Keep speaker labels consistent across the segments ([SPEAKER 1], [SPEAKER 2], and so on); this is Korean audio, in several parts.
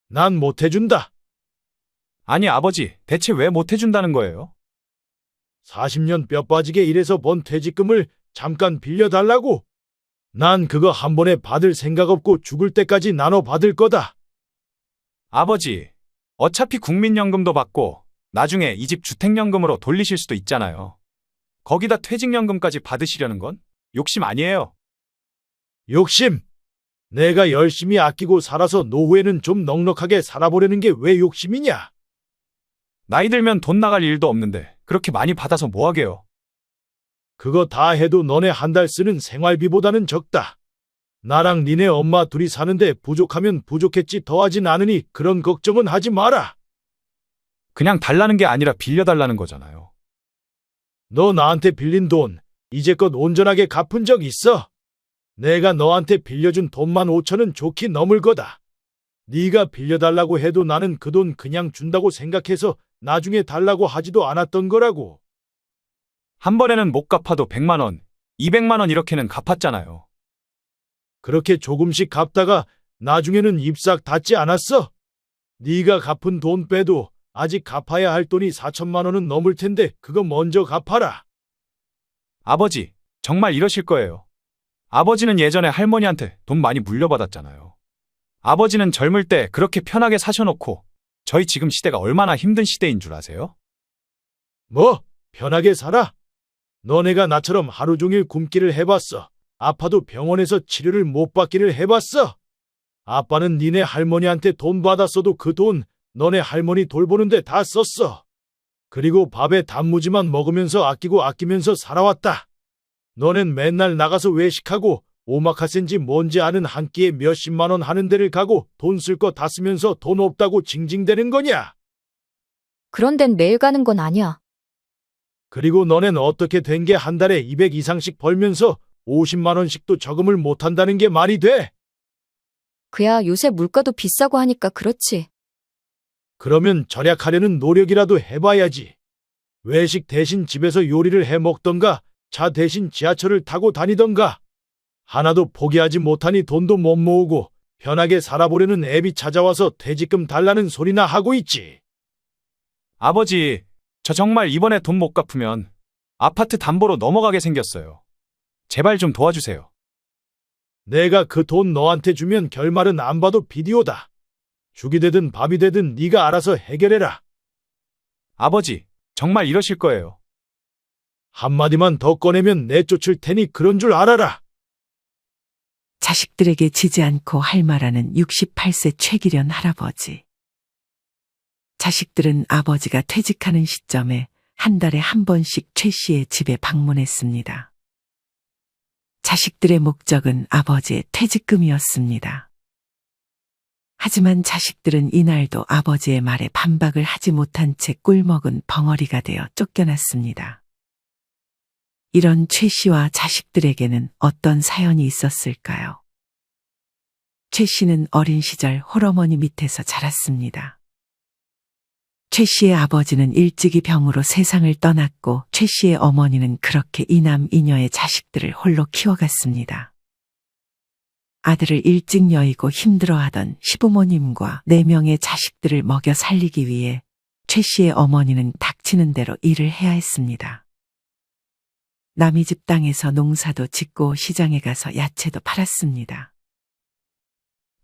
[SPEAKER 1] 난 못 해준다.
[SPEAKER 2] 아니, 아버지, 대체 왜 못 해준다는 거예요?
[SPEAKER 1] 40년 뼈 빠지게 일해서 번 퇴직금을 잠깐 빌려달라고. 난 그거 한 번에 받을 생각 없고 죽을 때까지 나눠 받을 거다.
[SPEAKER 2] 아버지, 어차피 국민연금도 받고 나중에 이 집 주택연금으로 돌리실 수도 있잖아요. 거기다 퇴직연금까지 받으시려는 건 욕심 아니에요.
[SPEAKER 1] 욕심. 내가 열심히 아끼고 살아서 노후에는 좀 넉넉하게 살아보려는 게 왜 욕심이냐?
[SPEAKER 2] 나이 들면 돈 나갈 일도 없는데 그렇게 많이 받아서 뭐 하게요?
[SPEAKER 1] 그거 다 해도 너네 한 달 쓰는 생활비보다는 적다. 나랑 니네 엄마 둘이 사는데 부족하면 부족했지 더하진 않으니 그런 걱정은 하지 마라.
[SPEAKER 2] 그냥 달라는 게 아니라 빌려달라는 거잖아요.
[SPEAKER 1] 너 나한테 빌린 돈 이제껏 온전하게 갚은 적 있어? 내가 너한테 빌려준 돈만 5천은 좋게 넘을 거다. 네가 빌려달라고 해도 나는 그 돈 그냥 준다고 생각해서 나중에 달라고 하지도 않았던 거라고.
[SPEAKER 2] 한 번에는 못 갚아도 100만 원, 200만 원 이렇게는 갚았잖아요.
[SPEAKER 1] 그렇게 조금씩 갚다가 나중에는 입싹 닿지 않았어? 네가 갚은 돈 빼도 아직 갚아야 할 돈이 4천만 원은 넘을 텐데 그거 먼저 갚아라.
[SPEAKER 2] 아버지, 정말 이러실 거예요. 아버지는 예전에 할머니한테 돈 많이 물려받았잖아요. 아버지는 젊을 때 그렇게 편하게 사셔놓고 저희 지금 시대가 얼마나 힘든 시대인 줄 아세요?
[SPEAKER 1] 뭐? 편하게 살아? 너네가 나처럼 하루 종일 굶기를 해봤어. 아파도 병원에서 치료를 못 받기를 해봤어. 아빠는 니네 할머니한테 돈 받았어도 그 돈 너네 할머니 돌보는데 다 썼어. 그리고 밥에 단무지만 먹으면서 아끼면서 살아왔다. 너넨 맨날 나가서 외식하고 오마카세인지 뭔지 아는 한 끼에 몇십만 원 하는 데를 가고 돈 쓸 거 다 쓰면서 돈 없다고 징징대는 거냐?
[SPEAKER 3] 그런 데는 매일 가는 건 아니야.
[SPEAKER 1] 그리고 너넨 어떻게 된 게 한 달에 200 이상씩 벌면서 50만 원씩도 저금을 못 한다는 게 말이 돼?
[SPEAKER 3] 그야 요새 물가도 비싸고 하니까 그렇지.
[SPEAKER 1] 그러면 절약하려는 노력이라도 해봐야지. 외식 대신 집에서 요리를 해 먹던가 차 대신 지하철을 타고 다니던가. 하나도 포기하지 못하니 돈도 못 모으고 편하게 살아보려는 애비 찾아와서 퇴직금 달라는 소리나 하고 있지.
[SPEAKER 2] 아버지, 저 정말 이번에 돈 못 갚으면 아파트 담보로 넘어가게 생겼어요. 제발 좀 도와주세요.
[SPEAKER 1] 내가 그 돈 너한테 주면 결말은 안 봐도 비디오다. 죽이 되든 밥이 되든 네가 알아서 해결해라.
[SPEAKER 2] 아버지, 정말 이러실 거예요.
[SPEAKER 1] 한마디만 더 꺼내면 내쫓을 테니 그런 줄 알아라.
[SPEAKER 4] 자식들에게 지지 않고 할 말하는 68세 최기련 할아버지. 자식들은 아버지가 퇴직하는 시점에 한 달에 한 번씩 최 씨의 집에 방문했습니다. 자식들의 목적은 아버지의 퇴직금이었습니다. 하지만 자식들은 이날도 아버지의 말에 반박을 하지 못한 채 꿀먹은 벙어리가 되어 쫓겨났습니다. 이런 최 씨와 자식들에게는 어떤 사연이 있었을까요? 최 씨는 어린 시절 홀어머니 밑에서 자랐습니다. 최 씨의 아버지는 일찍이 병으로 세상을 떠났고 최 씨의 어머니는 그렇게 이남 이녀의 자식들을 홀로 키워갔습니다. 아들을 일찍 여의고 힘들어하던 시부모님과 4명의 자식들을 먹여 살리기 위해 최 씨의 어머니는 닥치는 대로 일을 해야 했습니다. 남의 집 땅에서 농사도 짓고 시장에 가서 야채도 팔았습니다.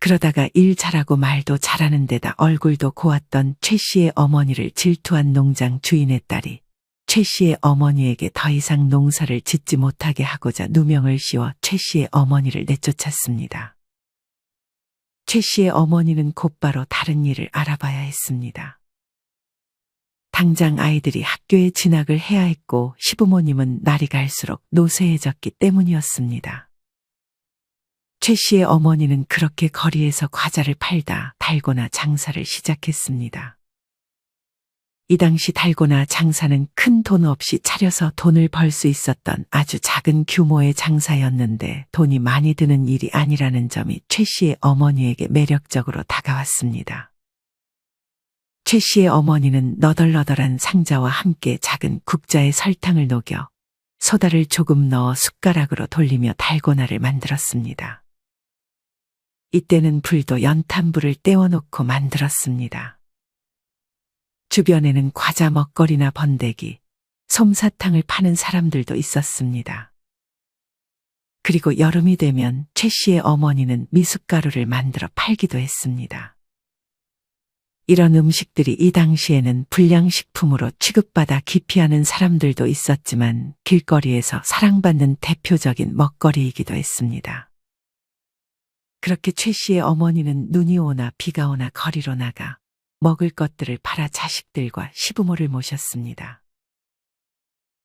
[SPEAKER 4] 그러다가 일 잘하고 말도 잘하는 데다 얼굴도 고왔던 최 씨의 어머니를 질투한 농장 주인의 딸이 최 씨의 어머니에게 더 이상 농사를 짓지 못하게 하고자 누명을 씌워 최 씨의 어머니를 내쫓았습니다. 최 씨의 어머니는 곧바로 다른 일을 알아봐야 했습니다. 당장 아이들이 학교에 진학을 해야 했고 시부모님은 날이 갈수록 노쇠해졌기 때문이었습니다. 최 씨의 어머니는 그렇게 거리에서 과자를 팔다 달고나 장사를 시작했습니다. 이 당시 달고나 장사는 큰 돈 없이 차려서 돈을 벌 수 있었던 아주 작은 규모의 장사였는데 돈이 많이 드는 일이 아니라는 점이 최 씨의 어머니에게 매력적으로 다가왔습니다. 최 씨의 어머니는 너덜너덜한 상자와 함께 작은 국자에 설탕을 녹여 소다를 조금 넣어 숟가락으로 돌리며 달고나를 만들었습니다. 이때는 불도 연탄불을 떼워놓고 만들었습니다. 주변에는 과자 먹거리나 번데기, 솜사탕을 파는 사람들도 있었습니다. 그리고 여름이 되면 최 씨의 어머니는 미숫가루를 만들어 팔기도 했습니다. 이런 음식들이 이 당시에는 불량식품으로 취급받아 기피하는 사람들도 있었지만 길거리에서 사랑받는 대표적인 먹거리이기도 했습니다. 그렇게 최 씨의 어머니는 눈이 오나 비가 오나 거리로 나가 먹을 것들을 팔아 자식들과 시부모를 모셨습니다.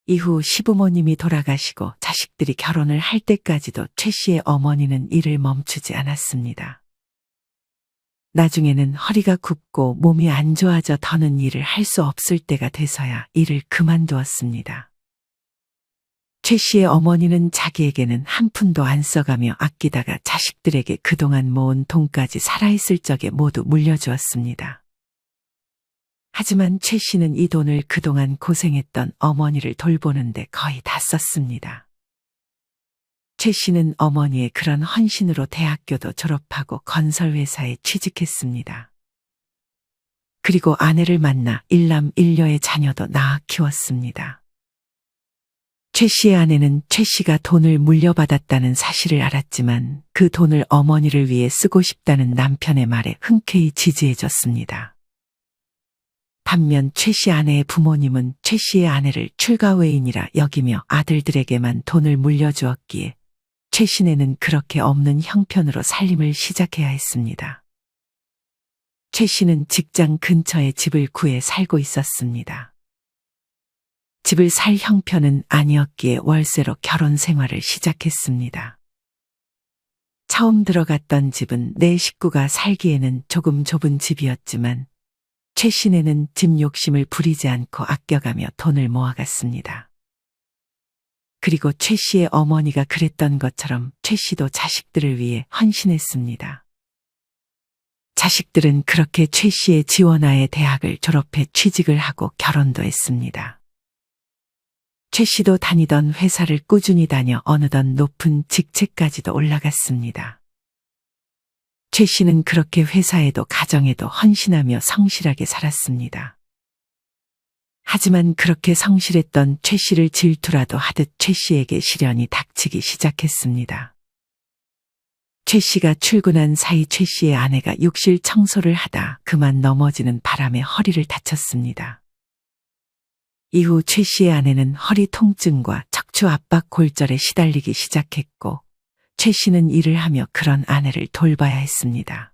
[SPEAKER 4] 이후 시부모님이 돌아가시고 자식들이 결혼을 할 때까지도 최 씨의 어머니는 일을 멈추지 않았습니다. 나중에는 허리가 굽고 몸이 안 좋아져 더는 일을 할 수 없을 때가 돼서야 일을 그만두었습니다. 최 씨의 어머니는 자기에게는 한 푼도 안 써가며 아끼다가 자식들에게 그동안 모은 돈까지 살아있을 적에 모두 물려주었습니다. 하지만 최 씨는 이 돈을 그동안 고생했던 어머니를 돌보는데 거의 다 썼습니다. 최 씨는 어머니의 그런 헌신으로 대학교도 졸업하고 건설회사에 취직했습니다. 그리고 아내를 만나 일남 일녀의 자녀도 낳아 키웠습니다. 최 씨의 아내는 최 씨가 돈을 물려받았다는 사실을 알았지만 그 돈을 어머니를 위해 쓰고 싶다는 남편의 말에 흔쾌히 지지해줬습니다. 반면 최 씨 아내의 부모님은 최 씨의 아내를 출가외인이라 여기며 아들들에게만 돈을 물려주었기에 최 씨네는 그렇게 없는 형편으로 살림을 시작해야 했습니다. 최 씨는 직장 근처에 집을 구해 살고 있었습니다. 집을 살 형편은 아니었기에 월세로 결혼 생활을 시작했습니다. 처음 들어갔던 집은 네 식구가 살기에는 조금 좁은 집이었지만 최 씨네는 집 욕심을 부리지 않고 아껴가며 돈을 모아갔습니다. 그리고 최 씨의 어머니가 그랬던 것처럼 최 씨도 자식들을 위해 헌신했습니다. 자식들은 그렇게 최 씨의 지원하에 대학을 졸업해 취직을 하고 결혼도 했습니다. 최 씨도 다니던 회사를 꾸준히 다녀 어느덧 높은 직책까지도 올라갔습니다. 최 씨는 그렇게 회사에도 가정에도 헌신하며 성실하게 살았습니다. 하지만 그렇게 성실했던 최 씨를 질투라도 하듯 최 씨에게 시련이 닥치기 시작했습니다. 최 씨가 출근한 사이 최 씨의 아내가 욕실 청소를 하다 그만 넘어지는 바람에 허리를 다쳤습니다. 이후 최 씨의 아내는 허리 통증과 척추 압박 골절에 시달리기 시작했고 최 씨는 일을 하며 그런 아내를 돌봐야 했습니다.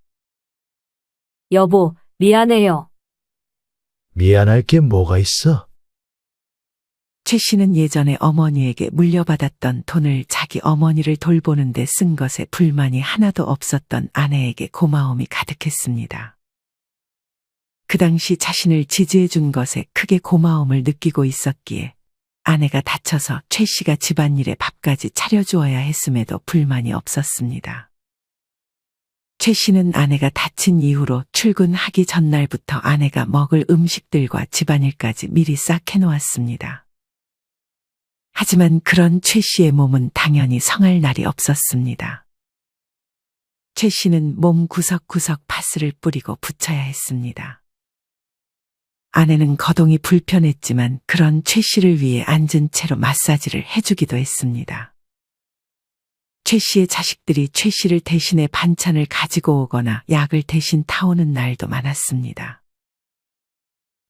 [SPEAKER 5] 여보, 미안해요.
[SPEAKER 1] 미안할 게 뭐가 있어?
[SPEAKER 4] 최 씨는 예전에 어머니에게 물려받았던 돈을 자기 어머니를 돌보는데 쓴 것에 불만이 하나도 없었던 아내에게 고마움이 가득했습니다. 그 당시 자신을 지지해 준 것에 크게 고마움을 느끼고 있었기에 아내가 다쳐서 최 씨가 집안일에 밥까지 차려주어야 했음에도 불만이 없었습니다. 최 씨는 아내가 다친 이후로 출근하기 전날부터 아내가 먹을 음식들과 집안일까지 미리 싹 해놓았습니다. 하지만 그런 최 씨의 몸은 당연히 성할 날이 없었습니다. 최 씨는 몸 구석구석 파스를 뿌리고 붙여야 했습니다. 아내는 거동이 불편했지만 그런 최 씨를 위해 앉은 채로 마사지를 해주기도 했습니다. 최 씨의 자식들이 최 씨를 대신해 반찬을 가지고 오거나 약을 대신 타오는 날도 많았습니다.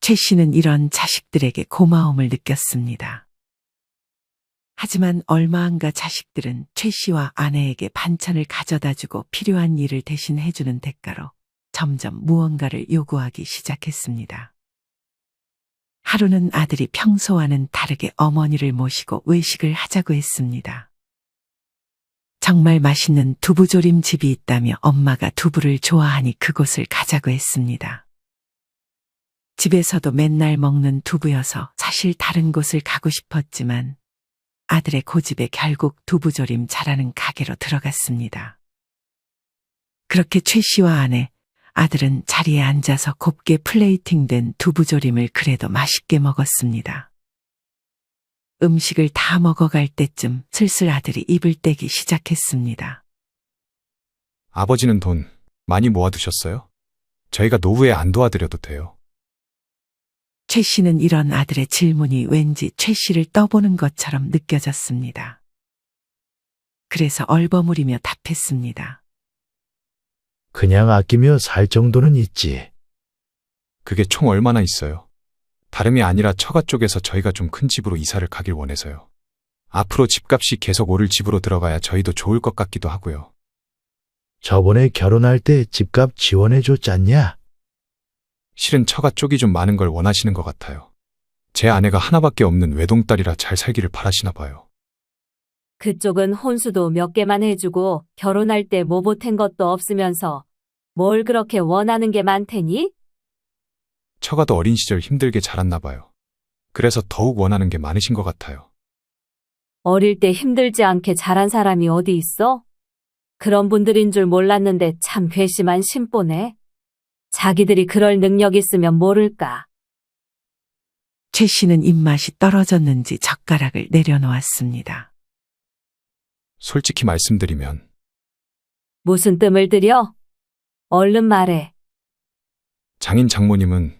[SPEAKER 4] 최 씨는 이런 자식들에게 고마움을 느꼈습니다. 하지만 얼마 안 가 자식들은 최 씨와 아내에게 반찬을 가져다주고 필요한 일을 대신 해주는 대가로 점점 무언가를 요구하기 시작했습니다. 하루는 아들이 평소와는 다르게 어머니를 모시고 외식을 하자고 했습니다. 정말 맛있는 두부조림 집이 있다며 엄마가 두부를 좋아하니 그곳을 가자고 했습니다. 집에서도 맨날 먹는 두부여서 사실 다른 곳을 가고 싶었지만 아들의 고집에 결국 두부조림 잘하는 가게로 들어갔습니다. 그렇게 최 씨와 아내, 아들은 자리에 앉아서 곱게 플레이팅된 두부조림을 그래도 맛있게 먹었습니다. 음식을 다 먹어갈 때쯤 슬슬 아들이 입을 떼기 시작했습니다.
[SPEAKER 2] 아버지는 돈 많이 모아두셨어요? 저희가 노후에 안 도와드려도 돼요.
[SPEAKER 4] 최 씨는 이런 아들의 질문이 왠지 최 씨를 떠보는 것처럼 느껴졌습니다. 그래서 얼버무리며 답했습니다.
[SPEAKER 1] 그냥 아끼며 살 정도는 있지.
[SPEAKER 2] 그게 총 얼마나 있어요? 다름이 아니라 처가 쪽에서 저희가 좀 큰 집으로 이사를 가길 원해서요. 앞으로 집값이 계속 오를 집으로 들어가야 저희도 좋을 것 같기도 하고요.
[SPEAKER 1] 저번에 결혼할 때 집값 지원해 줬잖냐?
[SPEAKER 2] 실은 처가 쪽이 좀 많은 걸 원하시는 것 같아요. 제 아내가 하나밖에 없는 외동딸이라 잘 살기를 바라시나 봐요.
[SPEAKER 5] 그쪽은 혼수도 몇 개만 해주고 결혼할 때 뭐 보탠 것도 없으면서 뭘 그렇게 원하는 게 많대니?
[SPEAKER 2] 처가도 어린 시절 힘들게 자랐나 봐요. 그래서 더욱 원하는 게 많으신 것 같아요.
[SPEAKER 5] 어릴 때 힘들지 않게 자란 사람이 어디 있어? 그런 분들인 줄 몰랐는데 참 괘씸한 심보네. 자기들이 그럴 능력 있으면 모를까.
[SPEAKER 4] 최 씨는 입맛이 떨어졌는지 젓가락을 내려놓았습니다.
[SPEAKER 2] 솔직히 말씀드리면
[SPEAKER 5] 무슨 뜸을 들여? 얼른 말해.
[SPEAKER 2] 장인 장모님은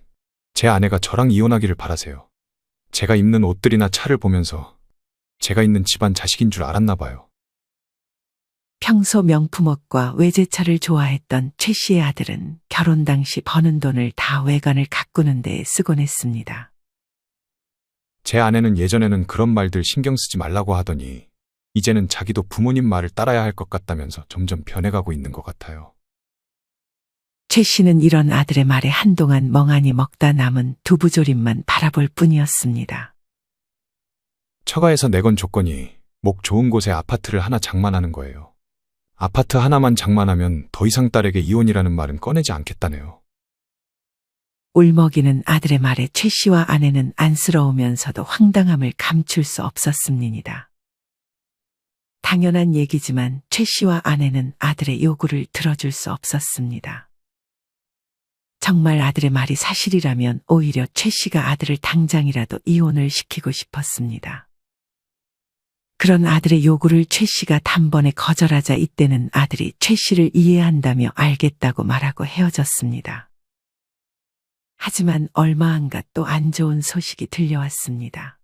[SPEAKER 2] 제 아내가 저랑 이혼하기를 바라세요. 제가 입는 옷들이나 차를 보면서 제가 있는 집안 자식인 줄 알았나 봐요.
[SPEAKER 4] 평소 명품옷과 외제차를 좋아했던 최 씨의 아들은 결혼 당시 버는 돈을 다 외관을 가꾸는 데에 쓰곤 했습니다.
[SPEAKER 2] 제 아내는 예전에는 그런 말들 신경 쓰지 말라고 하더니 이제는 자기도 부모님 말을 따라야 할 것 같다면서 점점 변해가고 있는 것 같아요.
[SPEAKER 4] 최 씨는 이런 아들의 말에 한동안 멍하니 먹다 남은 두부조림만 바라볼 뿐이었습니다.
[SPEAKER 2] 처가에서 내건 조건이 목 좋은 곳에 아파트를 하나 장만하는 거예요. 아파트 하나만 장만하면 더 이상 딸에게 이혼이라는 말은 꺼내지 않겠다네요.
[SPEAKER 4] 울먹이는 아들의 말에 최 씨와 아내는 안쓰러우면서도 황당함을 감출 수 없었습니다. 당연한 얘기지만 최 씨와 아내는 아들의 요구를 들어줄 수 없었습니다. 정말 아들의 말이 사실이라면 오히려 최 씨가 아들을 당장이라도 이혼을 시키고 싶었습니다. 그런 아들의 요구를 최 씨가 단번에 거절하자 이때는 아들이 최 씨를 이해한다며 알겠다고 말하고 헤어졌습니다. 하지만 얼마 안가 또 안 좋은 소식이 들려왔습니다.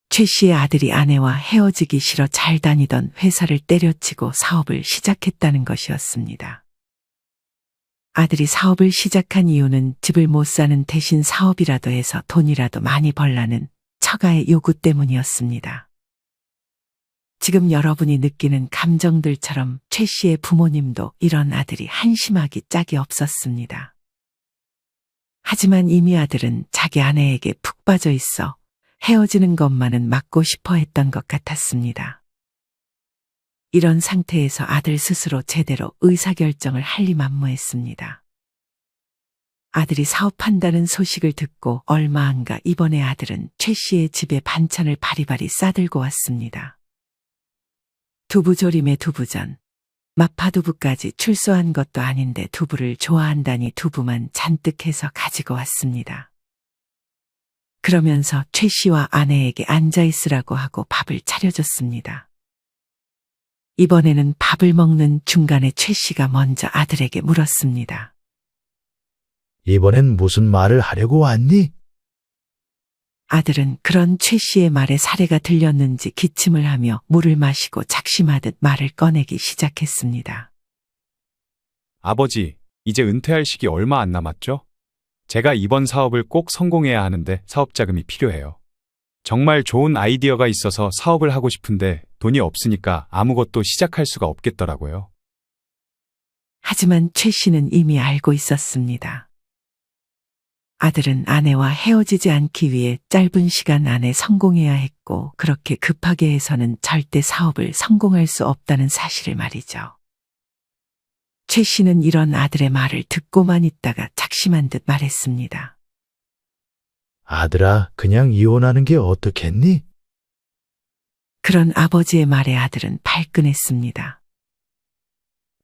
[SPEAKER 4] 최 씨의 아들이 아내와 헤어지기 싫어 잘 다니던 회사를 때려치고 사업을 시작했다는 것이었습니다. 아들이 사업을 시작한 이유는 집을 못 사는 대신 사업이라도 해서 돈이라도 많이 벌라는 처가의 요구 때문이었습니다. 지금 여러분이 느끼는 감정들처럼 최 씨의 부모님도 이런 아들이 한심하기 짝이 없었습니다. 하지만 이미 아들은 자기 아내에게 푹 빠져 있어 헤어지는 것만은 막고 싶어 했던 것 같았습니다. 이런 상태에서 아들 스스로 제대로 의사결정을 할 리 만무했습니다. 아들이 사업한다는 소식을 듣고 얼마 안가 이번에 아들은 최 씨의 집에 반찬을 바리바리 싸들고 왔습니다. 두부조림에 두부전, 마파두부까지 출소한 것도 아닌데 두부를 좋아한다니 두부만 잔뜩 해서 가지고 왔습니다. 그러면서 최 씨와 아내에게 앉아있으라고 하고 밥을 차려줬습니다. 이번에는 밥을 먹는 중간에 최 씨가 먼저 아들에게 물었습니다.
[SPEAKER 1] 이번엔 무슨 말을 하려고 왔니?
[SPEAKER 4] 아들은 그런 최 씨의 말에 사례가 들렸는지 기침을 하며 물을 마시고 작심하듯 말을 꺼내기 시작했습니다.
[SPEAKER 2] 아버지, 이제 은퇴할 시기 얼마 안 남았죠? 제가 이번 사업을 꼭 성공해야 하는데 사업 자금이 필요해요. 정말 좋은 아이디어가 있어서 사업을 하고 싶은데 돈이 없으니까 아무것도 시작할 수가 없겠더라고요.
[SPEAKER 4] 하지만 최 씨는 이미 알고 있었습니다. 아들은 아내와 헤어지지 않기 위해 짧은 시간 안에 성공해야 했고 그렇게 급하게 해서는 절대 사업을 성공할 수 없다는 사실을 말이죠. 최 씨는 이런 아들의 말을 듣고만 있다가 작심한 듯 말했습니다.
[SPEAKER 1] 아들아, 그냥 이혼하는 게 어떻겠니?
[SPEAKER 4] 그런 아버지의 말에 아들은 발끈했습니다.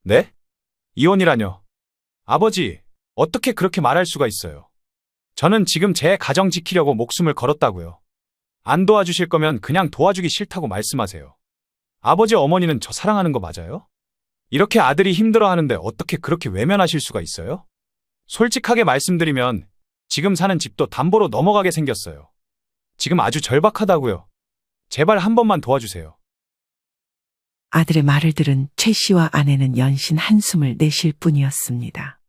[SPEAKER 2] 네? 이혼이라뇨? 아버지, 어떻게 그렇게 말할 수가 있어요? 저는 지금 제 가정 지키려고 목숨을 걸었다고요. 안 도와주실 거면 그냥 도와주기 싫다고 말씀하세요. 아버지 어머니는 저 사랑하는 거 맞아요? 이렇게 아들이 힘들어하는데 어떻게 그렇게 외면하실 수가 있어요? 솔직하게 말씀드리면 지금 사는 집도 담보로 넘어가게 생겼어요. 지금 아주 절박하다고요. 제발 한 번만 도와주세요.
[SPEAKER 4] 아들의 말을 들은 최 씨와 아내는 연신 한숨을 내쉴 뿐이었습니다.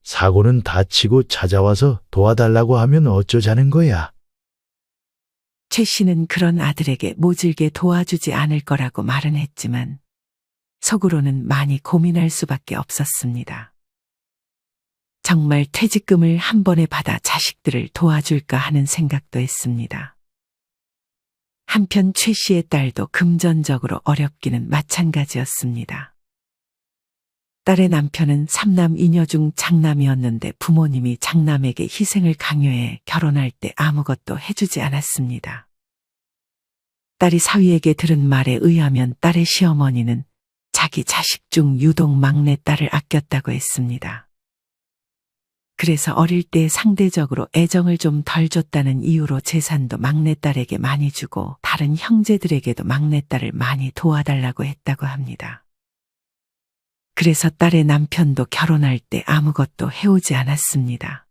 [SPEAKER 1] 사고는 다치고 찾아와서 도와달라고 하면 어쩌자는 거야.
[SPEAKER 4] 최 씨는 그런 아들에게 모질게 도와주지 않을 거라고 말은 했지만 속으로는 많이 고민할 수밖에 없었습니다. 정말 퇴직금을 한 번에 받아 자식들을 도와줄까 하는 생각도 했습니다. 한편 최 씨의 딸도 금전적으로 어렵기는 마찬가지였습니다. 딸의 남편은 삼남 이녀 중 장남이었는데 부모님이 장남에게 희생을 강요해 결혼할 때 아무것도 해주지 않았습니다. 딸이 사위에게 들은 말에 의하면 딸의 시어머니는 자기 자식 중 유독 막내딸을 아꼈다고 했습니다. 그래서 어릴 때 상대적으로 애정을 좀 덜 줬다는 이유로 재산도 막내딸에게 많이 주고 다른 형제들에게도 막내딸을 많이 도와달라고 했다고 합니다. 그래서 딸의 남편도 결혼할 때 아무것도 해오지 않았습니다.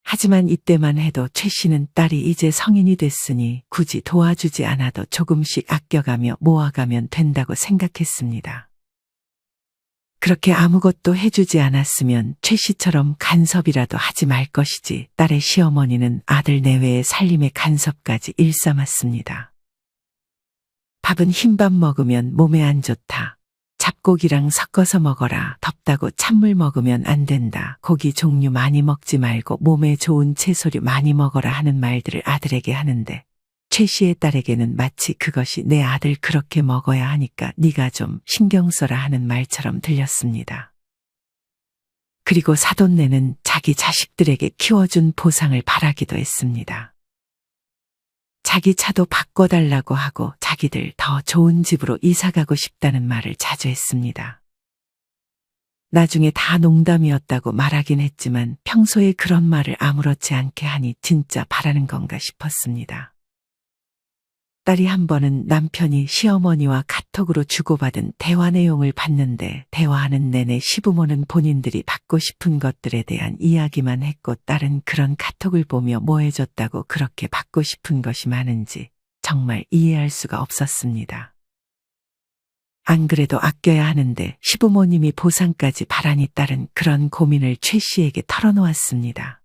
[SPEAKER 4] 하지만 이때만 해도 최 씨는 딸이 이제 성인이 됐으니 굳이 도와주지 않아도 조금씩 아껴가며 모아가면 된다고 생각했습니다. 그렇게 아무것도 해주지 않았으면 최 씨처럼 간섭이라도 하지 말 것이지 딸의 시어머니는 아들 내외의 살림의 간섭까지 일삼았습니다. 밥은 흰밥 먹으면 몸에 안 좋다. 잡고기랑 섞어서 먹어라. 덥다고 찬물 먹으면 안 된다. 고기 종류 많이 먹지 말고 몸에 좋은 채소류 많이 먹어라 하는 말들을 아들에게 하는데 최 씨의 딸에게는 마치 그것이 내 아들 그렇게 먹어야 하니까 네가 좀 신경 써라 하는 말처럼 들렸습니다. 그리고 사돈네는 자기 자식들에게 키워준 보상을 바라기도 했습니다. 자기 차도 바꿔달라고 하고 자기들 더 좋은 집으로 이사가고 싶다는 말을 자주 했습니다. 나중에 다 농담이었다고 말하긴 했지만 평소에 그런 말을 아무렇지 않게 하니 진짜 바라는 건가 싶었습니다. 딸이 한 번은 남편이 시어머니와 카톡으로 주고받은 대화 내용을 봤는데 대화하는 내내 시부모는 본인들이 받고 싶은 것들에 대한 이야기만 했고 딸은 그런 카톡을 보며 뭐 해줬다고 그렇게 받고 싶은 것이 많은지 정말 이해할 수가 없었습니다. 안 그래도 아껴야 하는데 시부모님이 보상까지 바라니 딸은 그런 고민을 최 씨에게 털어놓았습니다.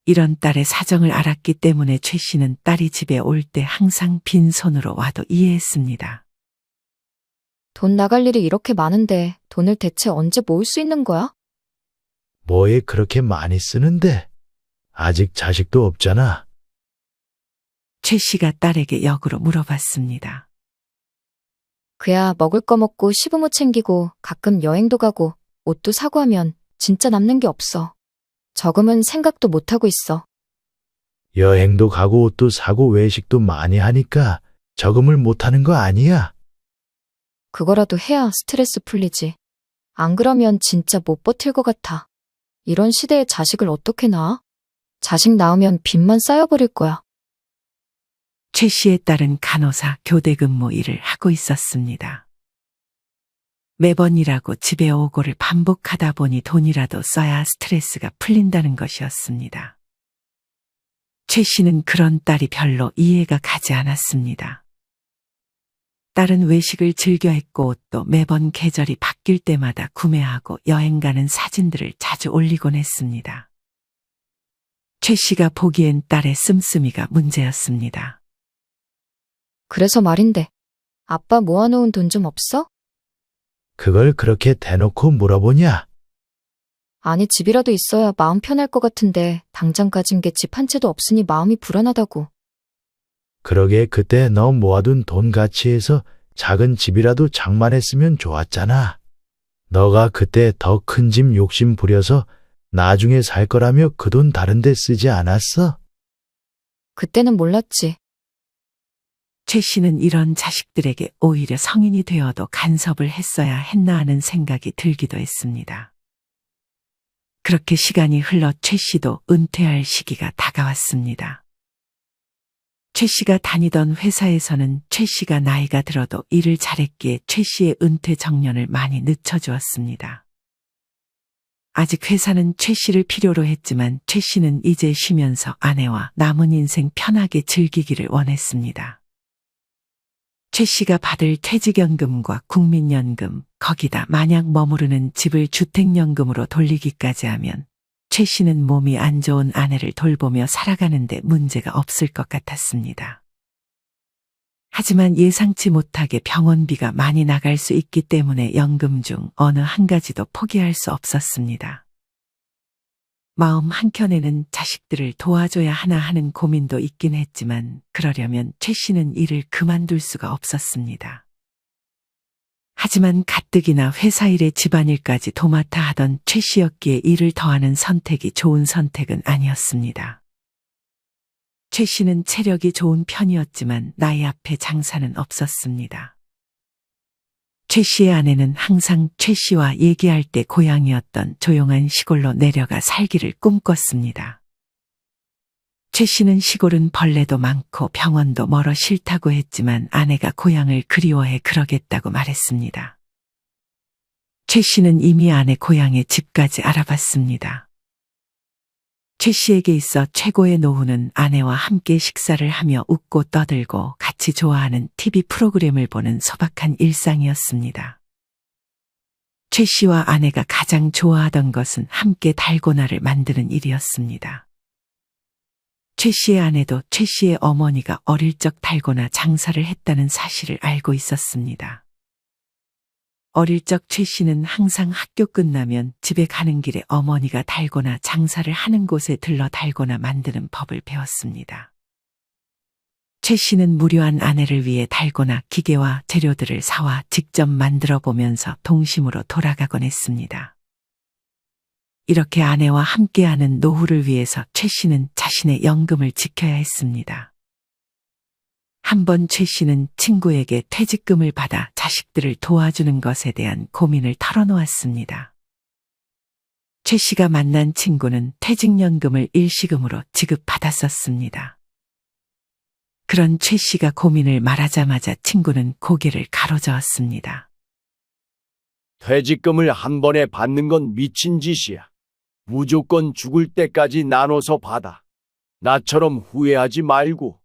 [SPEAKER 4] 이런 딸의 사정을 알았기 때문에 최 씨는 딸이 집에 올 때 항상 빈손으로 와도 이해했습니다.
[SPEAKER 3] 돈 나갈 일이 이렇게 많은데 돈을 대체 언제 모을 수 있는 거야?
[SPEAKER 1] 뭐에 그렇게 많이 쓰는데? 아직 자식도 없잖아.
[SPEAKER 4] 최 씨가 딸에게 역으로 물어봤습니다.
[SPEAKER 3] 그야 먹을 거 먹고 시부모 챙기고 가끔 여행도 가고 옷도 사고 하면 진짜 남는 게 없어. 저금은 생각도 못하고 있어.
[SPEAKER 1] 여행도 가고 옷도 사고 외식도 많이 하니까 저금을 못하는 거 아니야?
[SPEAKER 3] 그거라도 해야 스트레스 풀리지. 안 그러면 진짜 못 버틸 것 같아. 이런 시대에 자식을 어떻게 낳아? 자식 낳으면 빚만 쌓여버릴 거야.
[SPEAKER 4] 최 씨의 딸은 간호사 교대 근무 일을 하고 있었습니다. 매번 일하고 집에 오고를 반복하다 보니 돈이라도 써야 스트레스가 풀린다는 것이었습니다. 최 씨는 그런 딸이 별로 이해가 가지 않았습니다. 딸은 외식을 즐겨 했고 옷도 매번 계절이 바뀔 때마다 구매하고 여행 가는 사진들을 자주 올리곤 했습니다. 최 씨가 보기엔 딸의 씀씀이가 문제였습니다.
[SPEAKER 3] 그래서 말인데, 아빠 모아놓은 돈 좀 없어?
[SPEAKER 1] 그걸 그렇게 대놓고 물어보냐?
[SPEAKER 3] 아니, 집이라도 있어야 마음 편할 것 같은데 당장 가진 게 집 한 채도 없으니 마음이 불안하다고.
[SPEAKER 1] 그러게 그때 너 모아둔 돈 같이 해서 작은 집이라도 장만했으면 좋았잖아. 너가 그때 더 큰 집 욕심 부려서 나중에 살 거라며 그 돈 다른 데 쓰지 않았어?
[SPEAKER 3] 그때는 몰랐지.
[SPEAKER 4] 최 씨는 이런 자식들에게 오히려 성인이 되어도 간섭을 했어야 했나 하는 생각이 들기도 했습니다. 그렇게 시간이 흘러 최 씨도 은퇴할 시기가 다가왔습니다. 최 씨가 다니던 회사에서는 최 씨가 나이가 들어도 일을 잘했기에 최 씨의 은퇴 정년을 많이 늦춰주었습니다. 아직 회사는 최 씨를 필요로 했지만 최 씨는 이제 쉬면서 아내와 남은 인생 편하게 즐기기를 원했습니다. 최 씨가 받을 퇴직연금과 국민연금, 거기다 만약 머무르는 집을 주택연금으로 돌리기까지 하면 최 씨는 몸이 안 좋은 아내를 돌보며 살아가는데 문제가 없을 것 같았습니다. 하지만 예상치 못하게 병원비가 많이 나갈 수 있기 때문에 연금 중 어느 한 가지도 포기할 수 없었습니다. 마음 한켠에는 자식들을 도와줘야 하나 하는 고민도 있긴 했지만 그러려면 최 씨는 일을 그만둘 수가 없었습니다. 하지만 가뜩이나 회사 일에 집안일까지 도맡아 하던 최 씨였기에 일을 더하는 선택이 좋은 선택은 아니었습니다. 최 씨는 체력이 좋은 편이었지만 나이 앞에 장사는 없었습니다. 최 씨의 아내는 항상 최 씨와 얘기할 때 고향이었던 조용한 시골로 내려가 살기를 꿈꿨습니다. 최 씨는 시골은 벌레도 많고 병원도 멀어 싫다고 했지만 아내가 고향을 그리워해 그러겠다고 말했습니다. 최 씨는 이미 아내 고향의 집까지 알아봤습니다. 최 씨에게 있어 최고의 노후는 아내와 함께 식사를 하며 웃고 떠들고 같이 좋아하는 TV 프로그램을 보는 소박한 일상이었습니다. 최 씨와 아내가 가장 좋아하던 것은 함께 달고나를 만드는 일이었습니다. 최 씨의 아내도 최 씨의 어머니가 어릴 적 달고나 장사를 했다는 사실을 알고 있었습니다. 어릴 적 최 씨는 항상 학교 끝나면 집에 가는 길에 어머니가 달고나 장사를 하는 곳에 들러 달고나 만드는 법을 배웠습니다. 최 씨는 무료한 아내를 위해 달고나 기계와 재료들을 사와 직접 만들어 보면서 동심으로 돌아가곤 했습니다. 이렇게 아내와 함께하는 노후를 위해서 최 씨는 자신의 연금을 지켜야 했습니다. 한번 최 씨는 친구에게 퇴직금을 받아 자식들을 도와주는 것에 대한 고민을 털어놓았습니다. 최 씨가 만난 친구는 퇴직연금을 일시금으로 지급받았었습니다. 그런 최 씨가 고민을 말하자마자 친구는 고개를 가로저었습니다.
[SPEAKER 6] 퇴직금을 한 번에 받는 건 미친 짓이야. 무조건 죽을 때까지 나눠서 받아. 나처럼 후회하지 말고.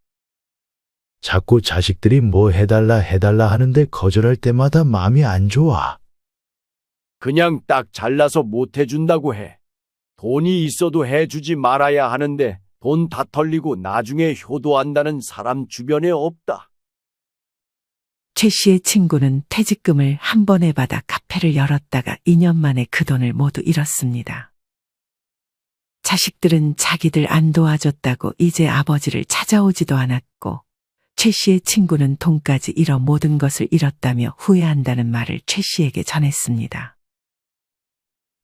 [SPEAKER 1] 자꾸 자식들이 뭐 해달라 하는데 거절할 때마다 마음이 안 좋아.
[SPEAKER 6] 그냥 딱 잘라서 못 해준다고 해. 돈이 있어도 해주지 말아야 하는데 돈 다 털리고 나중에 효도한다는 사람 주변에 없다.
[SPEAKER 4] 최 씨의 친구는 퇴직금을 한 번에 받아 카페를 열었다가 2년 만에 그 돈을 모두 잃었습니다. 자식들은 자기들 안 도와줬다고 이제 아버지를 찾아오지도 않았고 최 씨의 친구는 돈까지 잃어 모든 것을 잃었다며 후회한다는 말을 최 씨에게 전했습니다.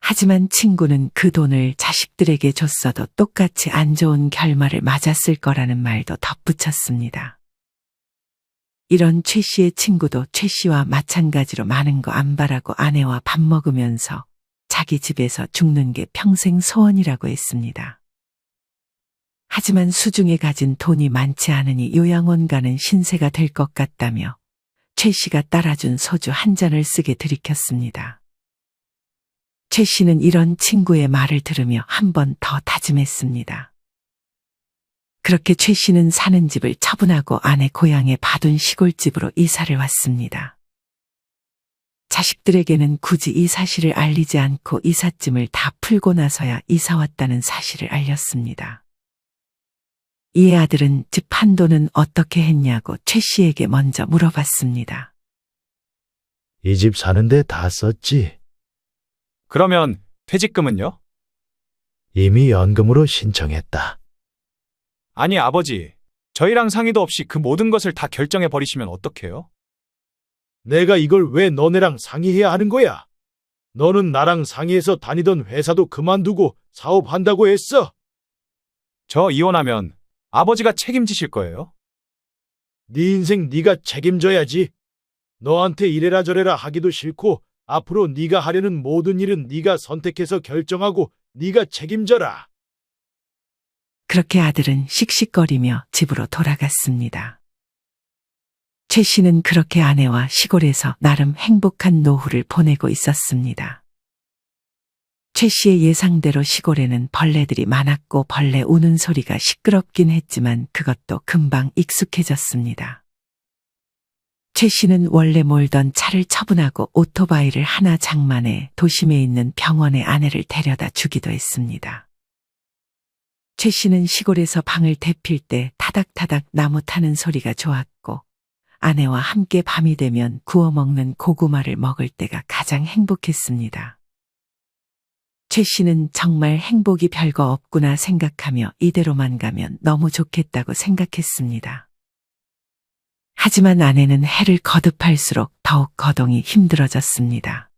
[SPEAKER 4] 하지만 친구는 그 돈을 자식들에게 줬어도 똑같이 안 좋은 결말을 맞았을 거라는 말도 덧붙였습니다. 이런 최 씨의 친구도 최 씨와 마찬가지로 많은 거 안 바라고 아내와 밥 먹으면서 자기 집에서 죽는 게 평생 소원이라고 했습니다. 하지만 수중에 가진 돈이 많지 않으니 요양원 가는 신세가 될 것 같다며 최 씨가 따라준 소주 한 잔을 쓰게 들이켰습니다. 최 씨는 이런 친구의 말을 들으며 한 번 더 다짐했습니다. 그렇게 최 씨는 사는 집을 처분하고 아내 고향에 봐둔 시골집으로 이사를 왔습니다. 자식들에게는 굳이 이 사실을 알리지 않고 이삿짐을 다 풀고 나서야 이사 왔다는 사실을 알렸습니다. 이에 아들은 집 한도는 어떻게 했냐고 최 씨에게 먼저 물어봤습니다.
[SPEAKER 1] 이 집 사는데 다 썼지.
[SPEAKER 2] 그러면 퇴직금은요?
[SPEAKER 1] 이미 연금으로 신청했다.
[SPEAKER 2] 아니, 아버지. 저희랑 상의도 없이 그 모든 것을 다 결정해 버리시면 어떡해요?
[SPEAKER 1] 내가 이걸 왜 너네랑 상의해야 하는 거야? 너는 나랑 상의해서 다니던 회사도 그만두고 사업한다고 했어.
[SPEAKER 2] 저 이혼하면 아버지가 책임지실 거예요?
[SPEAKER 1] 네 인생 네가 책임져야지. 너한테 이래라 저래라 하기도 싫고 앞으로 네가 하려는 모든 일은 네가 선택해서 결정하고 네가 책임져라.
[SPEAKER 4] 그렇게 아들은 씩씩거리며 집으로 돌아갔습니다. 최 씨는 그렇게 아내와 시골에서 나름 행복한 노후를 보내고 있었습니다. 최 씨의 예상대로 시골에는 벌레들이 많았고 벌레 우는 소리가 시끄럽긴 했지만 그것도 금방 익숙해졌습니다. 최 씨는 원래 몰던 차를 처분하고 오토바이를 하나 장만해 도심에 있는 병원에 아내를 데려다 주기도 했습니다. 최 씨는 시골에서 방을 데필 때 타닥타닥 나무 타는 소리가 좋았고 아내와 함께 밤이 되면 구워 먹는 고구마를 먹을 때가 가장 행복했습니다. 최 씨는 정말 행복이 별거 없구나 생각하며 이대로만 가면 너무 좋겠다고 생각했습니다. 하지만 아내는 해를 거듭할수록 더욱 거동이 힘들어졌습니다.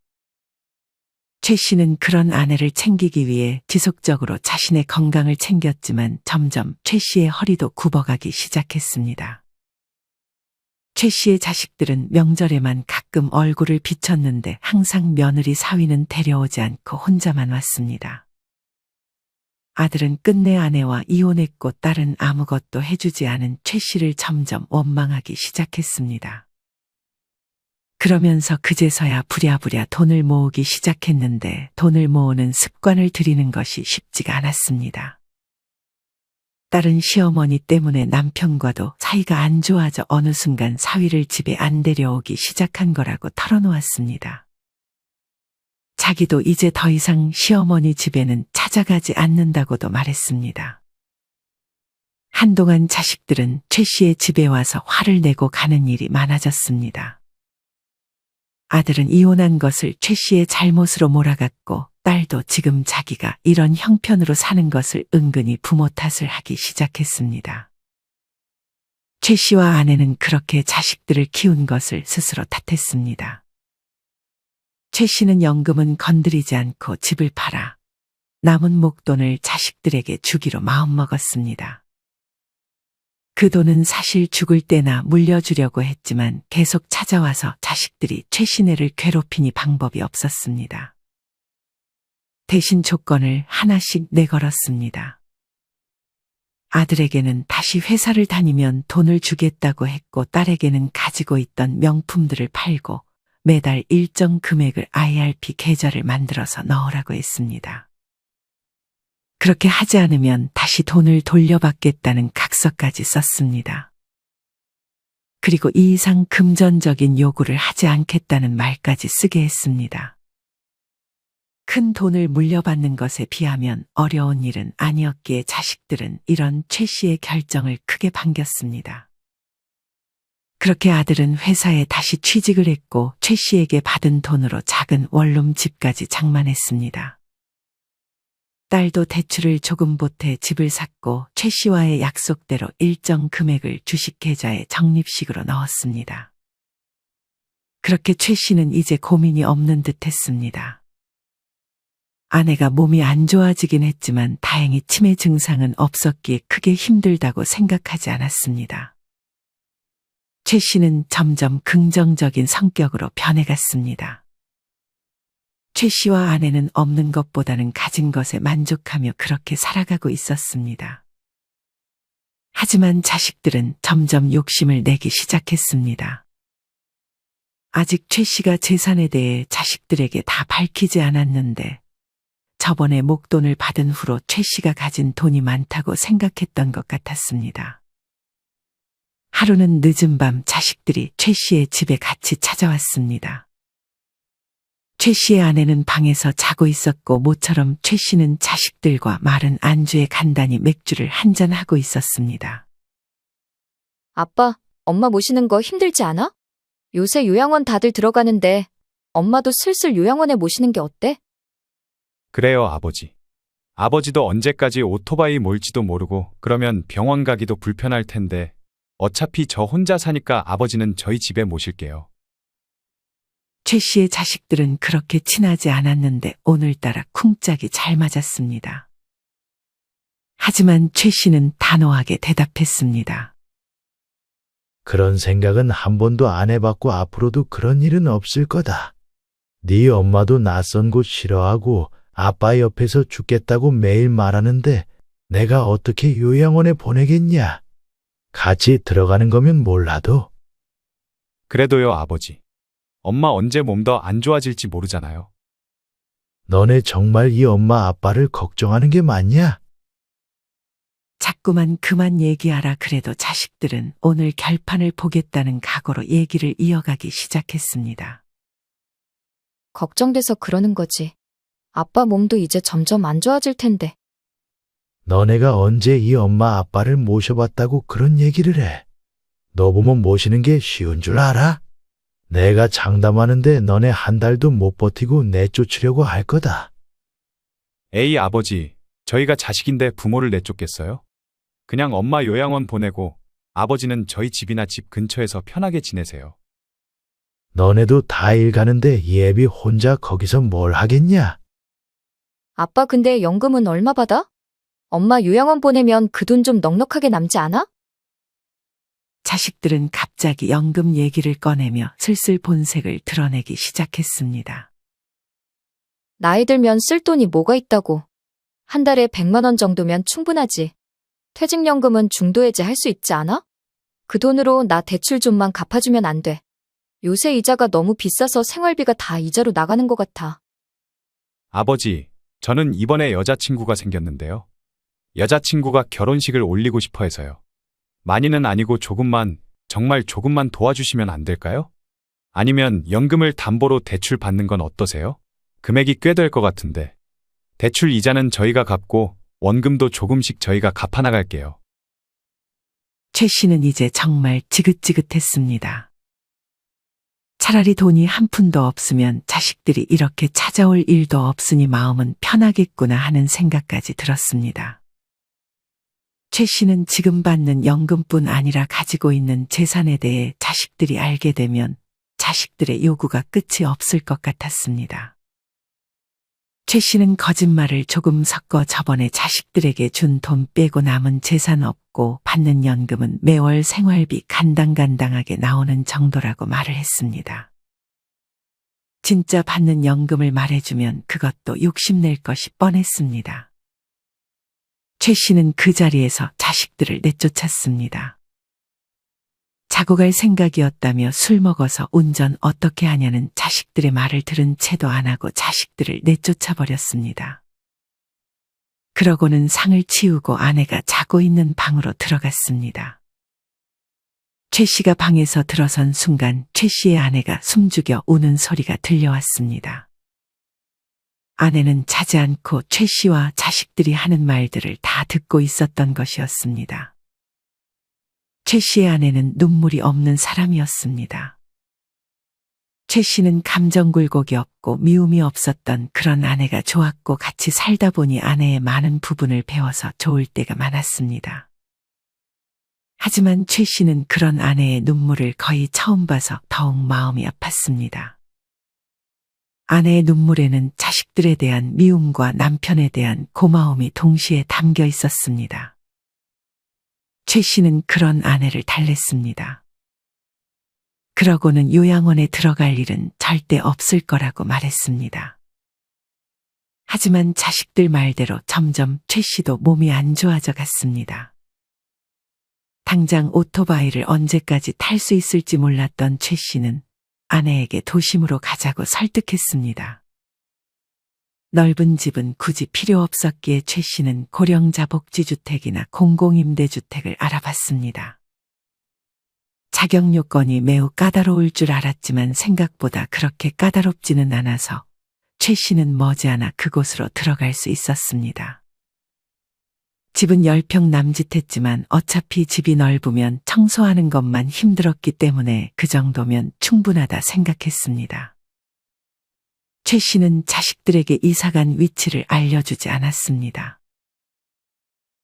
[SPEAKER 4] 최 씨는 그런 아내를 챙기기 위해 지속적으로 자신의 건강을 챙겼지만 점점 최 씨의 허리도 굽어가기 시작했습니다. 최 씨의 자식들은 명절에만 가끔 얼굴을 비쳤는데 항상 며느리 사위는 데려오지 않고 혼자만 왔습니다. 아들은 끝내 아내와 이혼했고 딸은 아무것도 해주지 않은 최 씨를 점점 원망하기 시작했습니다. 그러면서 그제서야 부랴부랴 돈을 모으기 시작했는데 돈을 모으는 습관을 들이는 것이 쉽지가 않았습니다. 딸은 시어머니 때문에 남편과도 사이가 안 좋아져 어느 순간 사위를 집에 안 데려오기 시작한 거라고 털어놓았습니다. 자기도 이제 더 이상 시어머니 집에는 찾아가지 않는다고도 말했습니다. 한동안 자식들은 최 씨의 집에 와서 화를 내고 가는 일이 많아졌습니다. 아들은 이혼한 것을 최 씨의 잘못으로 몰아갔고 딸도 지금 자기가 이런 형편으로 사는 것을 은근히 부모 탓을 하기 시작했습니다. 최 씨와 아내는 그렇게 자식들을 키운 것을 스스로 탓했습니다. 최 씨는 연금은 건드리지 않고 집을 팔아 남은 목돈을 자식들에게 주기로 마음먹었습니다. 그 돈은 사실 죽을 때나 물려주려고 했지만 계속 찾아와서 자식들이 최 씨네를 괴롭히니 방법이 없었습니다. 대신 조건을 하나씩 내걸었습니다. 아들에게는 다시 회사를 다니면 돈을 주겠다고 했고 딸에게는 가지고 있던 명품들을 팔고 매달 일정 금액을 IRP 계좌를 만들어서 넣으라고 했습니다. 그렇게 하지 않으면 다시 돈을 돌려받겠다는 각서까지 썼습니다. 그리고 이 이상 금전적인 요구를 하지 않겠다는 말까지 쓰게 했습니다. 큰 돈을 물려받는 것에 비하면 어려운 일은 아니었기에 자식들은 이런 최 씨의 결정을 크게 반겼습니다. 그렇게 아들은 회사에 다시 취직을 했고 최 씨에게 받은 돈으로 작은 원룸 집까지 장만했습니다. 딸도 대출을 조금 보태 집을 샀고 최 씨와의 약속대로 일정 금액을 주식계좌에 적립식으로 넣었습니다. 그렇게 최 씨는 이제 고민이 없는 듯 했습니다. 아내가 몸이 안 좋아지긴 했지만 다행히 치매 증상은 없었기에 크게 힘들다고 생각하지 않았습니다. 최 씨는 점점 긍정적인 성격으로 변해갔습니다. 최 씨와 아내는 없는 것보다는 가진 것에 만족하며 그렇게 살아가고 있었습니다. 하지만 자식들은 점점 욕심을 내기 시작했습니다. 아직 최 씨가 재산에 대해 자식들에게 다 밝히지 않았는데 저번에 목돈을 받은 후로 최 씨가 가진 돈이 많다고 생각했던 것 같았습니다. 하루는 늦은 밤 자식들이 최 씨의 집에 같이 찾아왔습니다. 최 씨의 아내는 방에서 자고 있었고 모처럼 최 씨는 자식들과 마른 안주에 간단히 맥주를 한잔하고 있었습니다.
[SPEAKER 3] 아빠, 엄마 모시는 거 힘들지 않아? 요새 요양원 다들 들어가는데 엄마도 슬슬 요양원에 모시는 게 어때?
[SPEAKER 2] 그래요, 아버지. 아버지도 언제까지 오토바이 몰지도 모르고 그러면 병원 가기도 불편할 텐데 어차피 저 혼자 사니까 아버지는 저희 집에 모실게요.
[SPEAKER 4] 최 씨의 자식들은 그렇게 친하지 않았는데 오늘따라 쿵짝이 잘 맞았습니다. 하지만 최 씨는 단호하게 대답했습니다.
[SPEAKER 1] 그런 생각은 한 번도 안 해봤고 앞으로도 그런 일은 없을 거다. 네 엄마도 낯선 곳 싫어하고 아빠 옆에서 죽겠다고 매일 말하는데 내가 어떻게 요양원에 보내겠냐? 같이 들어가는 거면 몰라도
[SPEAKER 2] 그래도요, 아버지. 엄마 언제 몸 더 안 좋아질지 모르잖아요.
[SPEAKER 1] 너네 정말 이 엄마 아빠를 걱정하는 게 맞냐?
[SPEAKER 4] 자꾸만 그만 얘기하라 그래도 자식들은 오늘 결판을 보겠다는 각오로 얘기를 이어가기 시작했습니다.
[SPEAKER 3] 걱정돼서 그러는 거지. 아빠 몸도 이제 점점 안 좋아질 텐데.
[SPEAKER 1] 너네가 언제 이 엄마 아빠를 모셔봤다고 그런 얘기를 해? 너 보면 모시는 게 쉬운 줄 알아? 내가 장담하는데 너네 한 달도 못 버티고 내쫓으려고 할 거다.
[SPEAKER 2] 에이, 아버지. 저희가 자식인데 부모를 내쫓겠어요? 그냥 엄마 요양원 보내고 아버지는 저희 집이나 집 근처에서 편하게 지내세요.
[SPEAKER 1] 너네도 다 일 가는데 예비 혼자 거기서 뭘 하겠냐?
[SPEAKER 3] 아빠 근데 연금은 얼마 받아? 엄마 요양원 보내면 그 돈 좀 넉넉하게 남지 않아?
[SPEAKER 4] 자식들은 갑자기 연금 얘기를 꺼내며 슬슬 본색을 드러내기 시작했습니다.
[SPEAKER 3] 나이 들면 쓸 돈이 뭐가 있다고. 한 달에 100만 원 정도면 충분하지. 퇴직연금은 중도해지 할 수 있지 않아? 그 돈으로 나 대출 좀만 갚아주면 안 돼. 요새 이자가 너무 비싸서 생활비가 다 이자로 나가는 것 같아.
[SPEAKER 2] 아버지, 저는 이번에 여자친구가 생겼는데요. 여자친구가 결혼식을 올리고 싶어 해서요. 많이는 아니고 조금만, 정말 조금만 도와주시면 안 될까요? 아니면 연금을 담보로 대출 받는 건 어떠세요? 금액이 꽤 될 것 같은데. 대출 이자는 저희가 갚고 원금도 조금씩 저희가 갚아나갈게요.
[SPEAKER 4] 최 씨는 이제 정말 지긋지긋했습니다. 차라리 돈이 한 푼도 없으면 자식들이 이렇게 찾아올 일도 없으니 마음은 편하겠구나 하는 생각까지 들었습니다. 최 씨는 지금 받는 연금뿐 아니라 가지고 있는 재산에 대해 자식들이 알게 되면 자식들의 요구가 끝이 없을 것 같았습니다. 최 씨는 거짓말을 조금 섞어 저번에 자식들에게 준 돈 빼고 남은 재산 없고 받는 연금은 매월 생활비 간당간당하게 나오는 정도라고 말을 했습니다. 진짜 받는 연금을 말해주면 그것도 욕심낼 것이 뻔했습니다. 최 씨는 그 자리에서 자식들을 내쫓았습니다. 자고 갈 생각이었다며 술 먹어서 운전 어떻게 하냐는 자식들의 말을 들은 채도 안 하고 자식들을 내쫓아 버렸습니다. 그러고는 상을 치우고 아내가 자고 있는 방으로 들어갔습니다. 최 씨가 방에서 들어선 순간 최 씨의 아내가 숨죽여 우는 소리가 들려왔습니다. 아내는 자지 않고 최 씨와 자식들이 하는 말들을 다 듣고 있었던 것이었습니다. 최 씨의 아내는 눈물이 없는 사람이었습니다. 최 씨는 감정 굴곡이 없고 미움이 없었던 그런 아내가 좋았고 같이 살다 보니 아내의 많은 부분을 배워서 좋을 때가 많았습니다. 하지만 최 씨는 그런 아내의 눈물을 거의 처음 봐서 더욱 마음이 아팠습니다. 아내의 눈물에는 자식들에 대한 미움과 남편에 대한 고마움이 동시에 담겨 있었습니다. 최 씨는 그런 아내를 달랬습니다. 그러고는 요양원에 들어갈 일은 절대 없을 거라고 말했습니다. 하지만 자식들 말대로 점점 최 씨도 몸이 안 좋아져 갔습니다. 당장 오토바이를 언제까지 탈 수 있을지 몰랐던 최 씨는 아내에게 도심으로 가자고 설득했습니다. 넓은 집은 굳이 필요 없었기에 최 씨는 고령자 복지주택이나 공공임대주택을 알아봤습니다. 자격 요건이 매우 까다로울 줄 알았지만 생각보다 그렇게 까다롭지는 않아서 최 씨는 머지않아 그곳으로 들어갈 수 있었습니다. 집은 10평 남짓했지만 어차피 집이 넓으면 청소하는 것만 힘들었기 때문에 그 정도면 충분하다 생각했습니다. 최 씨는 자식들에게 이사간 위치를 알려주지 않았습니다.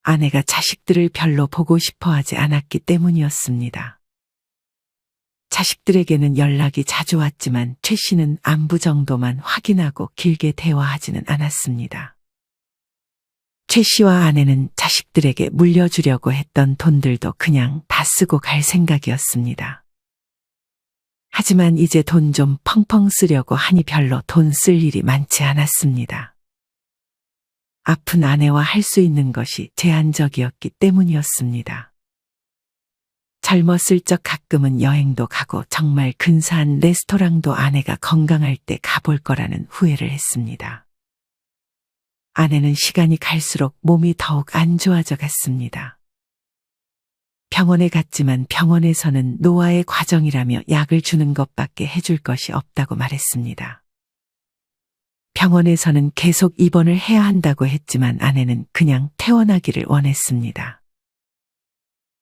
[SPEAKER 4] 아내가 자식들을 별로 보고 싶어 하지 않았기 때문이었습니다. 자식들에게는 연락이 자주 왔지만 최 씨는 안부 정도만 확인하고 길게 대화하지는 않았습니다. 최 씨와 아내는 자식들에게 물려주려고 했던 돈들도 그냥 다 쓰고 갈 생각이었습니다. 하지만 이제 돈 좀 펑펑 쓰려고 하니 별로 돈 쓸 일이 많지 않았습니다. 아픈 아내와 할 수 있는 것이 제한적이었기 때문이었습니다. 젊었을 적 가끔은 여행도 가고 정말 근사한 레스토랑도 아내가 건강할 때 가볼 거라는 후회를 했습니다. 아내는 시간이 갈수록 몸이 더욱 안 좋아져 갔습니다. 병원에 갔지만 병원에서는 노화의 과정이라며 약을 주는 것밖에 해줄 것이 없다고 말했습니다. 병원에서는 계속 입원을 해야 한다고 했지만 아내는 그냥 퇴원하기를 원했습니다.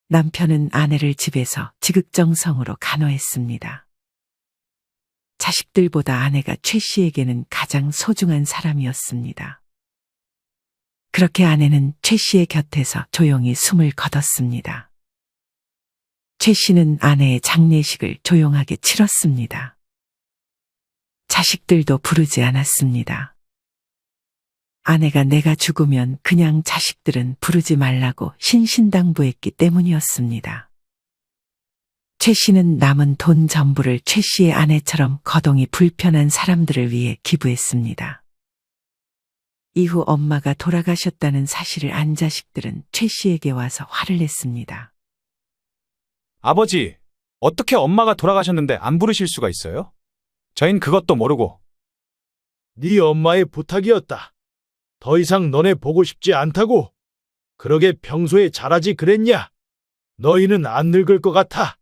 [SPEAKER 4] 남편은 아내를 집에서 지극정성으로 간호했습니다. 자식들보다 아내가 최 씨에게는 가장 소중한 사람이었습니다. 그렇게 아내는 최 씨의 곁에서 조용히 숨을 거뒀습니다. 최 씨는 아내의 장례식을 조용하게 치렀습니다. 자식들도 부르지 않았습니다. 아내가 내가 죽으면 그냥 자식들은 부르지 말라고 신신당부했기 때문이었습니다. 최 씨는 남은 돈 전부를 최 씨의 아내처럼 거동이 불편한 사람들을 위해 기부했습니다. 이후 엄마가 돌아가셨다는 사실을 안 자식들은 최 씨에게 와서 화를 냈습니다.
[SPEAKER 2] 아버지, 어떻게 엄마가 돌아가셨는데 안 부르실 수가 있어요? 저흰 그것도 모르고.
[SPEAKER 1] 네 엄마의 부탁이었다. 더 이상 너네 보고 싶지 않다고. 그러게 평소에 잘하지 그랬냐? 너희는 안 늙을 것 같아.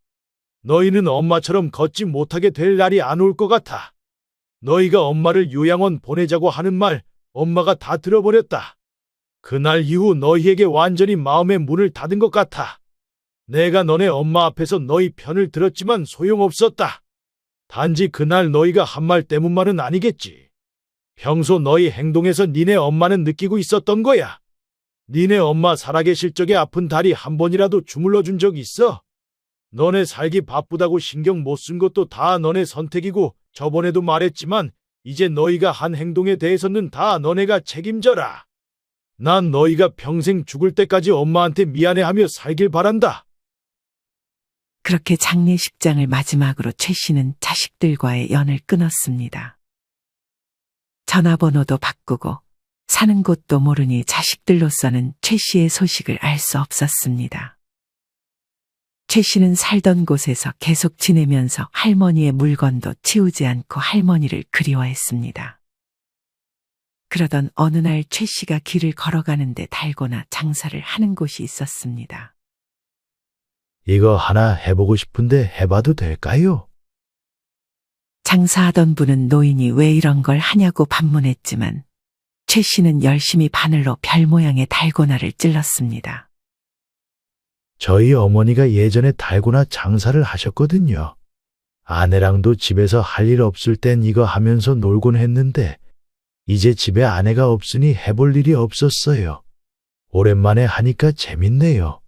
[SPEAKER 1] 너희는 엄마처럼 걷지 못하게 될 날이 안 올 것 같아. 너희가 엄마를 요양원 보내자고 하는 말 엄마가 다 들어버렸다. 그날 이후 너희에게 완전히 마음의 문을 닫은 것 같아. 내가 너네 엄마 앞에서 너희 편을 들었지만 소용없었다. 단지 그날 너희가 한 말 때문만은 아니겠지. 평소 너희 행동에서 니네 엄마는 느끼고 있었던 거야. 니네 엄마 살아계실 적에 아픈 다리 한 번이라도 주물러 준 적 있어? 너네 살기 바쁘다고 신경 못 쓴 것도 다 너네 선택이고 저번에도 말했지만 이제 너희가 한 행동에 대해서는 다 너네가 책임져라. 난 너희가 평생 죽을 때까지 엄마한테 미안해하며 살길 바란다.
[SPEAKER 4] 그렇게 장례식장을 마지막으로 최 씨는 자식들과의 연을 끊었습니다. 전화번호도 바꾸고 사는 곳도 모르니 자식들로서는 최 씨의 소식을 알 수 없었습니다. 최 씨는 살던 곳에서 계속 지내면서 할머니의 물건도 치우지 않고 할머니를 그리워했습니다. 그러던 어느 날 최 씨가 길을 걸어가는데 달고나 장사를 하는 곳이 있었습니다.
[SPEAKER 1] 이거 하나 해보고 싶은데 해봐도 될까요?
[SPEAKER 4] 장사하던 분은 노인이 왜 이런 걸 하냐고 반문했지만 최 씨는 열심히 바늘로 별 모양의 달고나를 찔렀습니다.
[SPEAKER 1] 저희 어머니가 예전에 달고나 장사를 하셨거든요. 아내랑도 집에서 할 일 없을 땐 이거 하면서 놀곤 했는데 이제 집에 아내가 없으니 해볼 일이 없었어요. 오랜만에 하니까 재밌네요.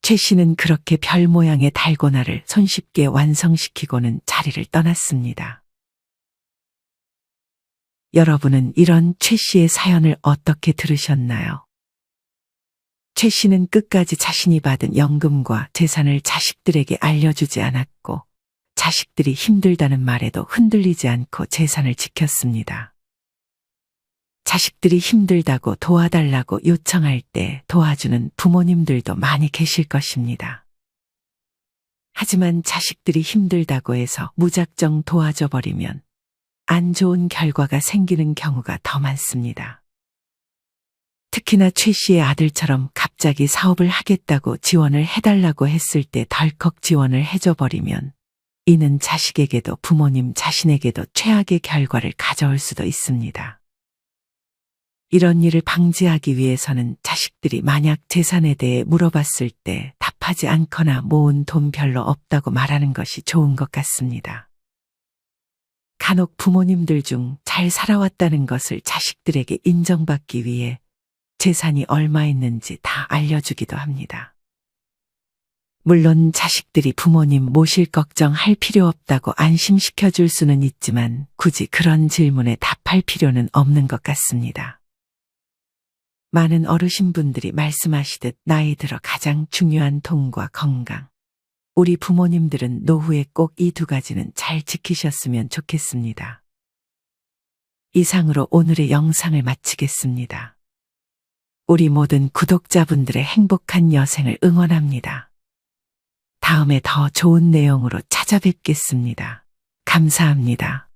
[SPEAKER 4] 최 씨는 그렇게 별 모양의 달고나를 손쉽게 완성시키고는 자리를 떠났습니다. 여러분은 이런 최 씨의 사연을 어떻게 들으셨나요? 최 씨는 끝까지 자신이 받은 연금과 재산을 자식들에게 알려주지 않았고 자식들이 힘들다는 말에도 흔들리지 않고 재산을 지켰습니다. 자식들이 힘들다고 도와달라고 요청할 때 도와주는 부모님들도 많이 계실 것입니다. 하지만 자식들이 힘들다고 해서 무작정 도와줘 버리면 안 좋은 결과가 생기는 경우가 더 많습니다. 특히나 최 씨의 아들처럼 갑자기 사업을 하겠다고 지원을 해달라고 했을 때 덜컥 지원을 해줘 버리면 이는 자식에게도 부모님 자신에게도 최악의 결과를 가져올 수도 있습니다. 이런 일을 방지하기 위해서는 자식들이 만약 재산에 대해 물어봤을 때 답하지 않거나 모은 돈 별로 없다고 말하는 것이 좋은 것 같습니다. 간혹 부모님들 중 잘 살아왔다는 것을 자식들에게 인정받기 위해 재산이 얼마 있는지 다 알려주기도 합니다. 물론 자식들이 부모님 모실 걱정할 필요 없다고 안심시켜 줄 수는 있지만 굳이 그런 질문에 답할 필요는 없는 것 같습니다. 많은 어르신분들이 말씀하시듯 나이 들어 가장 중요한 돈과 건강. 우리 부모님들은 노후에 꼭 이 두 가지는 잘 지키셨으면 좋겠습니다. 이상으로 오늘의 영상을 마치겠습니다. 우리 모든 구독자분들의 행복한 여생을 응원합니다. 다음에 더 좋은 내용으로 찾아뵙겠습니다. 감사합니다.